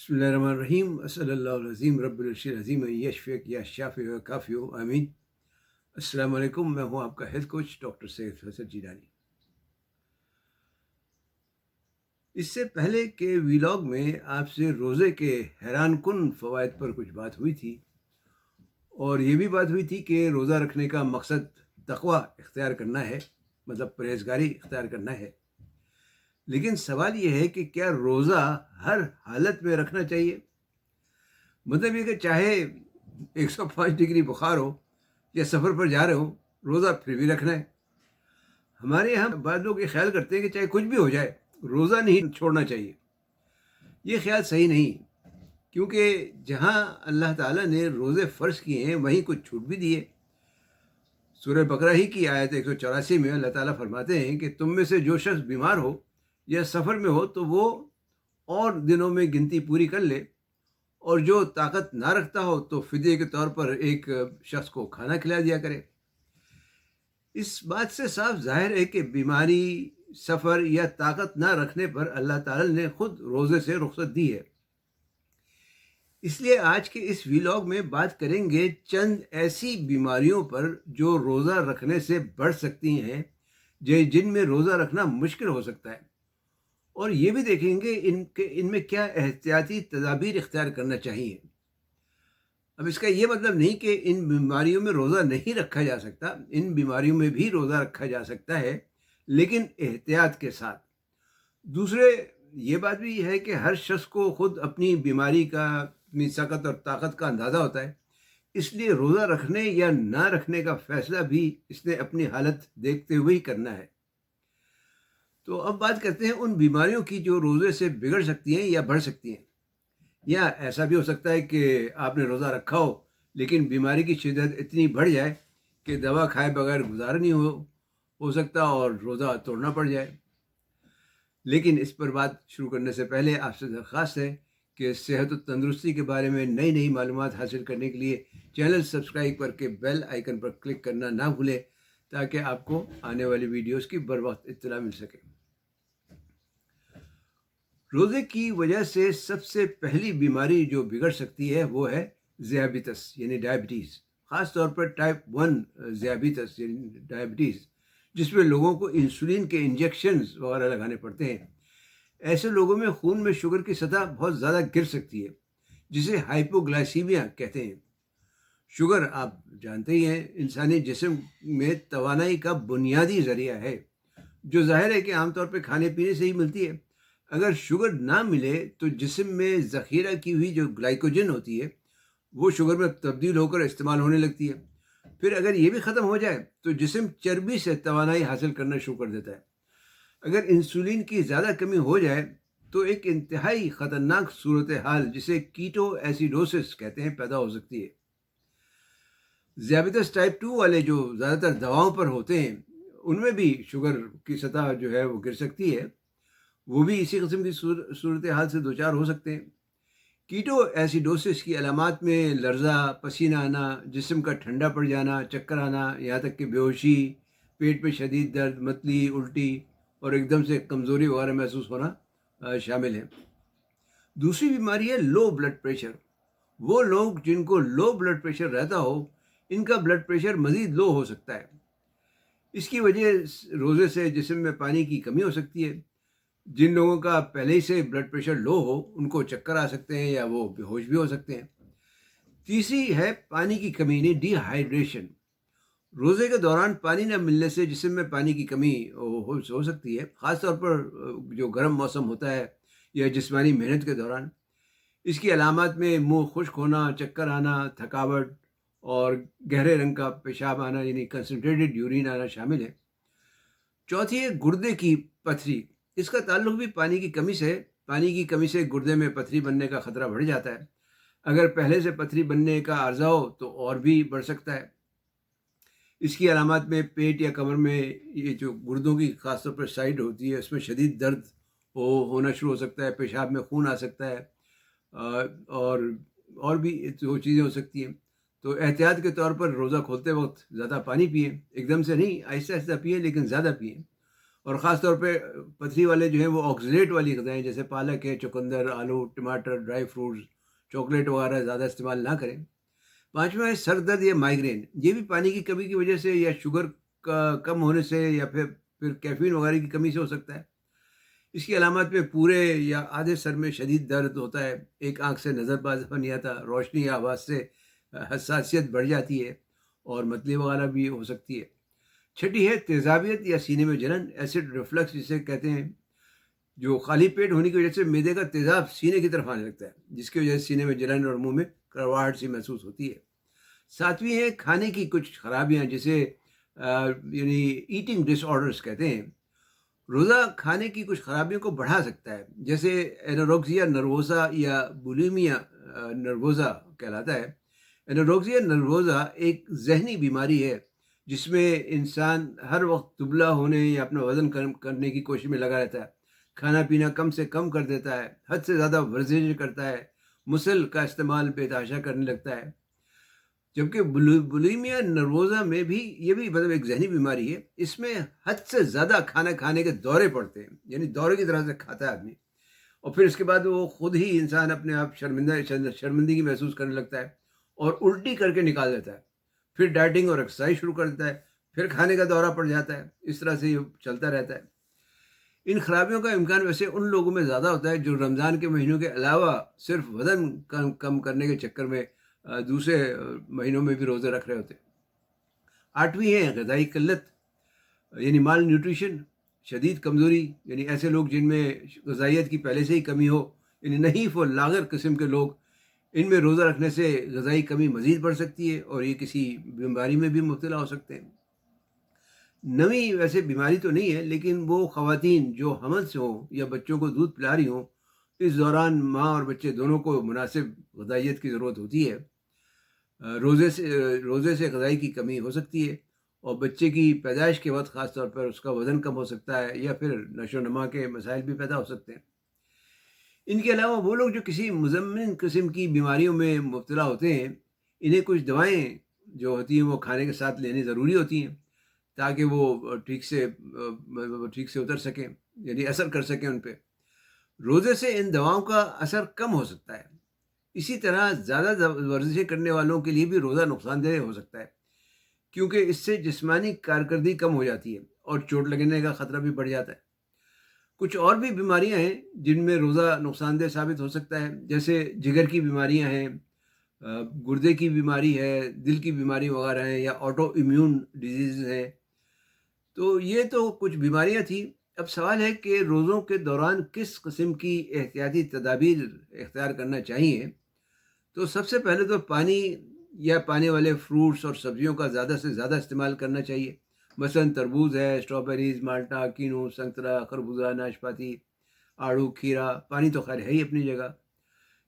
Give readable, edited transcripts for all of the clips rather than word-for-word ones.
بسم اللہ الرحمن الرحیم صلی اللہ العظیم رب العرش العظیم یشفیق یا شافی و کافی و آمین۔ السلام علیکم، میں ہوں آپ کا ہیلتھ کوچ ڈاکٹر سید حسن جیلانی۔ اس سے پہلے کے ویلاگ میں آپ سے روزے کے حیران کن فوائد پر کچھ بات ہوئی تھی، اور یہ بھی بات ہوئی تھی کہ روزہ رکھنے کا مقصد تقوی اختیار کرنا ہے، مطلب پرہیزگاری اختیار کرنا ہے۔ لیکن سوال یہ ہے کہ کیا روزہ ہر حالت میں رکھنا چاہیے؟ مطلب یہ کہ چاہے 105 ڈگری بخار ہو یا سفر پر جا رہے ہو، روزہ پھر بھی رکھنا ہے۔ ہمارے یہاں بعض لوگ یہ خیال کرتے ہیں کہ چاہے کچھ بھی ہو جائے روزہ نہیں چھوڑنا چاہیے۔ یہ خیال صحیح نہیں، کیونکہ جہاں اللہ تعالیٰ نے روزے فرض کیے ہیں وہیں کچھ چھوٹ بھی دیے۔ سورہ بقرہ ہی کی آیت 184 میں اللہ تعالیٰ فرماتے ہیں کہ تم میں سے جو شخص بیمار ہو یا سفر میں ہو تو وہ اور دنوں میں گنتی پوری کر لے، اور جو طاقت نہ رکھتا ہو تو فدیے کے طور پر ایک شخص کو کھانا کھلا دیا کرے۔ اس بات سے صاف ظاہر ہے کہ بیماری، سفر یا طاقت نہ رکھنے پر اللہ تعالی نے خود روزے سے رخصت دی ہے۔ اس لیے آج کے اس ویلاگ میں بات کریں گے چند ایسی بیماریوں پر جو روزہ رکھنے سے بڑھ سکتی ہیں، جن میں روزہ رکھنا مشکل ہو سکتا ہے، اور یہ بھی دیکھیں گے ان میں کیا احتیاطی تدابیر اختیار کرنا چاہیے۔ اب اس کا یہ مطلب نہیں کہ ان بیماریوں میں روزہ نہیں رکھا جا سکتا، ان بیماریوں میں بھی روزہ رکھا جا سکتا ہے، لیکن احتیاط کے ساتھ۔ دوسرے یہ بات بھی ہے کہ ہر شخص کو خود اپنی بیماری کا، اپنی طاقت اور طاقت کا اندازہ ہوتا ہے، اس لیے روزہ رکھنے یا نہ رکھنے کا فیصلہ بھی اس نے اپنی حالت دیکھتے ہوئے ہی کرنا ہے۔ تو اب بات کرتے ہیں ان بیماریوں کی جو روزے سے بگڑ سکتی ہیں یا بڑھ سکتی ہیں۔ یا ایسا بھی ہو سکتا ہے کہ آپ نے روزہ رکھا ہو لیکن بیماری کی شدت اتنی بڑھ جائے کہ دوا کھائے بغیر گزارا نہیں ہو سکتا اور روزہ توڑنا پڑ جائے۔ لیکن اس پر بات شروع کرنے سے پہلے آپ سے درخواست ہے کہ صحت و تندرستی کے بارے میں نئی معلومات حاصل کرنے کے لیے چینل سبسکرائب کر کے بیل آئیکن پر کلک کرنا نہ بھولیں، تاکہ آپ کو آنے والی ویڈیوز کی بروقت اطلاع مل سکے۔ روزے کی وجہ سے سب سے پہلی بیماری جو بگڑ سکتی ہے وہ ہے ذیابیطس یعنی ڈائبٹیز، خاص طور پر ٹائپ 1 ذیابیطس یعنی ڈائبٹیز، جس میں لوگوں کو انسولین کے انجیکشنز وغیرہ لگانے پڑتے ہیں۔ ایسے لوگوں میں خون میں شوگر کی سطح بہت زیادہ گر سکتی ہے، جسے ہائپوگلائسیمیا کہتے ہیں۔ شوگر آپ جانتے ہی ہیں انسانی جسم میں توانائی کا بنیادی ذریعہ ہے، جو ظاہر ہے کہ عام طور پہ کھانے پینے سے ہی ملتی ہے۔ اگر شوگر نہ ملے تو جسم میں ذخیرہ کی ہوئی جو گلائکوجن ہوتی ہے وہ شوگر میں تبدیل ہو کر استعمال ہونے لگتی ہے۔ پھر اگر یہ بھی ختم ہو جائے تو جسم چربی سے توانائی حاصل کرنا شروع کر دیتا ہے۔ اگر انسولین کی زیادہ کمی ہو جائے تو ایک انتہائی خطرناک صورتحال جسے کیٹو ایسیڈوسس کہتے ہیں پیدا ہو سکتی ہے۔ ذیابیطس ٹائپ 2 والے جو زیادہ تر دواؤں پر ہوتے ہیں ان میں بھی شوگر کی سطح جو ہے وہ گر سکتی ہے، وہ بھی اسی قسم کی صورتحال سے دوچار ہو سکتے ہیں۔ کیٹو ایسیڈوسس کی علامات میں لرزہ، پسینہ آنا، جسم کا ٹھنڈا پڑ جانا، چکر آنا، یہاں تک کہ بے ہوشی، پیٹ میں شدید درد، متلی، الٹی اور ایک دم سے کمزوری وغیرہ محسوس ہونا شامل ہے۔ دوسری بیماری ہے لو بلڈ پریشر۔ وہ لوگ جن کو لو بلڈ پریشر رہتا ہو، ان کا بلڈ پریشر مزید لو ہو سکتا ہے۔ اس کی وجہ روزے سے جسم میں پانی کی کمی ہو سکتی ہے۔ جن لوگوں کا پہلے ہی سے بلڈ پریشر لو ہو ان کو چکر آ سکتے ہیں یا وہ بے ہوش بھی ہو سکتے ہیں۔ تیسری ہے پانی کی کمی یعنی ڈی ہائیڈریشن۔ روزے کے دوران پانی نہ ملنے سے جسم میں پانی کی کمی ہو سکتی ہے، خاص طور پر جو گرم موسم ہوتا ہے یا جسمانی محنت کے دوران۔ اس کی علامات میں منہ خشک ہونا، چکر آنا، تھکاوٹ اور گہرے رنگ کا پیشاب آنا یعنی کنسنٹریٹڈ یورین آنا شامل ہے۔ چوتھی ہے گردے کی پتھری۔ اس کا تعلق بھی پانی کی کمی سے ہے۔ پانی کی کمی سے گردے میں پتھری بننے کا خطرہ بڑھ جاتا ہے۔ اگر پہلے سے پتھری بننے کا عرضہ ہو تو اور بھی بڑھ سکتا ہے۔ اس کی علامات میں پیٹ یا کمر میں یہ جو گردوں کی خاص طور پر سائڈ ہوتی ہے اس میں شدید درد ہونا شروع ہو سکتا ہے، پیشاب میں خون آ سکتا ہے، اور بھی جو چیزیں ہو سکتی ہیں۔ تو احتیاط کے طور پر روزہ کھولتے وقت زیادہ پانی پئیں، ایک دم سے نہیں، آہستہ آہستہ پئیں لیکن زیادہ پئیں۔ اور خاص طور پہ پتھری والے جو ہیں وہ آکسیلیٹ والی غذائیں جیسے پالک ہے، چقندر، آلو، ٹماٹر، ڈرائی فروٹس، چاکلیٹ وغیرہ زیادہ استعمال نہ کریں۔ پانچواں ہے سر درد یا مائگرین، یہ بھی پانی کی کمی کی وجہ سے یا شوگر کا کم ہونے سے یا پھر کیفین وغیرہ کی کمی سے ہو سکتا ہے۔ اس کی علامات میں پورے یا آدھے سر میں شدید درد ہوتا ہے، ایک آنکھ سے نظر باز نہیں آتا، روشنی یا آواز سے حساسیت بڑھ جاتی ہے اور متلی وغیرہ بھی ہو سکتی ہے۔ چھٹی ہے تیزابیت یا سینے میں جلن، ایسڈ ریفلکس جسے کہتے ہیں، جو خالی پیٹ ہونے کی وجہ سے معدے کا تیزاب سینے کی طرف آنے لگتا ہے، جس کی وجہ سے سینے میں جلن اور منہ میں کڑواہٹ سی محسوس ہوتی ہے۔ ساتویں ہے کھانے کی کچھ خرابیاں جسے یعنی ایٹنگ ڈس آرڈرس کہتے ہیں۔ روزہ کھانے کی کچھ خرابیوں کو بڑھا سکتا ہے، جیسے اینوروکسیا نروزا یا بولیمیا نروزا کہلاتا ہے۔ اینوروکسیا نروزا ایک ذہنی بیماری ہے جس میں انسان ہر وقت دبلا ہونے یا اپنا وزن کم کرنے کی کوشش میں لگا رہتا ہے، کھانا پینا کم سے کم کر دیتا ہے، حد سے زیادہ ورزش کرتا ہے، مسل کا استعمال بے تحاشا کرنے لگتا ہے۔ جبکہ بولیمیا نروزا میں بھی یہ بھی مطلب ایک ذہنی بیماری ہے، اس میں حد سے زیادہ کھانا کھانے کے دورے پڑتے ہیں، یعنی دورے کی طرح سے کھاتا ہے آدمی، اور پھر اس کے بعد وہ خود ہی انسان اپنے آپ شرمندگی محسوس کرنے لگتا ہے اور الٹی کر کے نکال دیتا ہے، پھر ڈائٹنگ اور ایکسرسائز شروع کر دیتا ہے، پھر کھانے کا دورہ پڑ جاتا ہے، اس طرح سے یہ چلتا رہتا ہے۔ ان خرابیوں کا امکان ویسے ان لوگوں میں زیادہ ہوتا ہے جو رمضان کے مہینوں کے علاوہ صرف وزن کم کرنے کے چکر میں دوسرے مہینوں میں بھی روزے رکھ رہے ہوتے ہیں۔ آٹھویں ہے غذائی قلت یعنی مال نیوٹریشن، شدید کمزوری، یعنی ایسے لوگ جن میں غذائیت کی پہلے سے ہی کمی ہو، یعنی نحیف و لاغر قسم کے لوگ، ان میں روزہ رکھنے سے غذائی کمی مزید بڑھ سکتی ہے اور یہ کسی بیماری میں بھی مبتلا ہو سکتے ہیں۔ نویں ویسے بیماری تو نہیں ہے، لیکن وہ خواتین جو حمل سے ہوں یا بچوں کو دودھ پلا رہی ہوں، اس دوران ماں اور بچے دونوں کو مناسب غذائیت کی ضرورت ہوتی ہے۔ روزے سے غذائی کی کمی ہو سکتی ہے اور بچے کی پیدائش کے وقت خاص طور پر اس کا وزن کم ہو سکتا ہے یا پھر نشو و نما کے مسائل بھی پیدا ہو سکتے ہیں۔ ان کے علاوہ وہ لوگ جو کسی مزمن قسم کی بیماریوں میں مبتلا ہوتے ہیں، انہیں کچھ دوائیں جو ہوتی ہیں وہ کھانے کے ساتھ لینی ضروری ہوتی ہیں تاکہ وہ ٹھیک سے اتر سکیں، یعنی اثر کر سکیں ان پہ۔ روزے سے ان دواؤں کا اثر کم ہو سکتا ہے۔ اسی طرح زیادہ ورزشیں کرنے والوں کے لیے بھی روزہ نقصان دہ ہو سکتا ہے، کیونکہ اس سے جسمانی کارکردگی کم ہو جاتی ہے اور چوٹ لگنے کا خطرہ بھی بڑھ جاتا ہے۔ کچھ اور بھی بیماریاں ہیں جن میں روزہ نقصان دہ ثابت ہو سکتا ہے، جیسے جگر کی بیماریاں ہیں، گردے کی بیماری ہے، دل کی بیماری وغیرہ ہیں، یا آٹو امیون ڈیزیز ہیں۔ تو یہ تو کچھ بیماریاں تھیں۔ اب سوال ہے کہ روزوں کے دوران کس قسم کی احتیاطی تدابیر اختیار کرنا چاہیے۔ تو سب سے پہلے تو پانی یا پانی والے فروٹس اور سبزیوں کا زیادہ سے زیادہ استعمال کرنا چاہیے، مثلاً تربوز ہے، اسٹرابیریز، مالٹا، کینو، سنترا، خربوزہ، ناشپاتی، آڑو، کھیرا، پانی تو خیر ہے ہی اپنی جگہ۔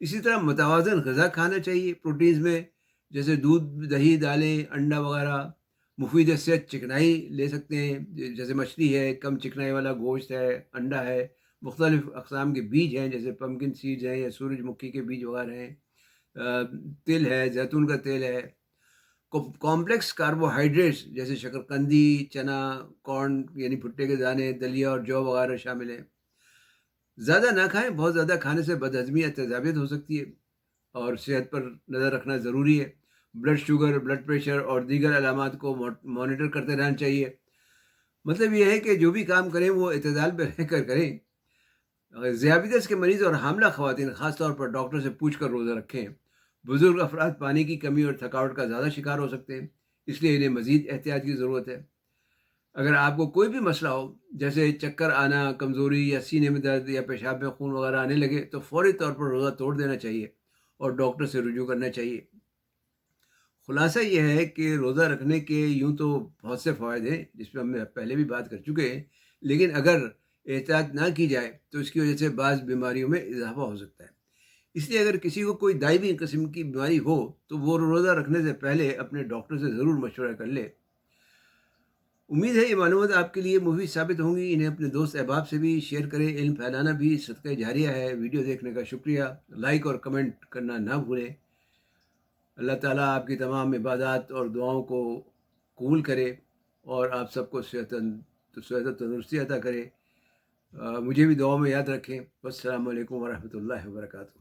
اسی طرح متوازن غذا کھانا چاہیے پروٹینز میں، جیسے دودھ، دہی، دالیں، انڈا وغیرہ۔ مفید صحت چکنائی لے سکتے ہیں، جیسے مچھلی ہے، کم چکنائی والا گوشت ہے، انڈا ہے، مختلف اقسام کے بیج ہیں جیسے پمکن سیڈز ہیں یا سورج مکھی کے بیج وغیرہ ہیں، تل ہے، زیتون کا تیل ہے۔ کمپلیکس کاربوہائیڈریٹس جیسے شکرقندی، چنا، کارن یعنی بھٹے کے دانے، دلیا اور جو وغیرہ شامل ہیں۔ زیادہ نہ کھائیں، بہت زیادہ کھانے سے بد ہضمی یا تیزابیت ہو سکتی ہے اور صحت پر نظر رکھنا ضروری ہے۔ بلڈ شوگر، بلڈ پریشر اور دیگر علامات کو مانیٹر کرتے رہنا چاہیے۔ مطلب یہ ہے کہ جو بھی کام کریں وہ اعتدال پہ رہ کر کریں۔ ذیابیطس کے مریض اور حاملہ خواتین خاص طور پر ڈاکٹر سے پوچھ کر روزہ رکھیں۔ بزرگ افراد پانی کی کمی اور تھکاوٹ کا زیادہ شکار ہو سکتے ہیں، اس لیے انہیں مزید احتیاط کی ضرورت ہے۔ اگر آپ کو کوئی بھی مسئلہ ہو، جیسے چکر آنا، کمزوری یا سینے میں درد یا پیشاب میں خون وغیرہ آنے لگے، تو فوری طور پر روزہ توڑ دینا چاہیے اور ڈاکٹر سے رجوع کرنا چاہیے۔ خلاصہ یہ ہے کہ روزہ رکھنے کے یوں تو بہت سے فوائد ہیں جس پہ ہم نے پہلے بھی بات کر چکے ہیں، لیکن اگر احتیاط نہ کی جائے تو اس کی وجہ سے بعض بیماریوں میں اضافہ ہو سکتا ہے۔ اس لیے اگر کسی کو کوئی دائمی قسم کی بیماری ہو تو وہ روزہ رکھنے سے پہلے اپنے ڈاکٹر سے ضرور مشورہ کر لے۔ امید ہے یہ معلومات آپ کے لیے مفید ثابت ہوں گی۔ انہیں اپنے دوست احباب سے بھی شیئر کریں، علم پھیلانا بھی صدقہ جاریہ ہے۔ ویڈیو دیکھنے کا شکریہ، لائک اور کمنٹ کرنا نہ بھولیں۔ اللہ تعالیٰ آپ کی تمام عبادات اور دعاؤں کو قبول کرے اور آپ سب کو صحت تو صحت و تندرستی عطا کرے. مجھے بھی دعاؤں میں یاد رکھیں. السلام علیکم ورحمۃ اللہ وبرکاتہ.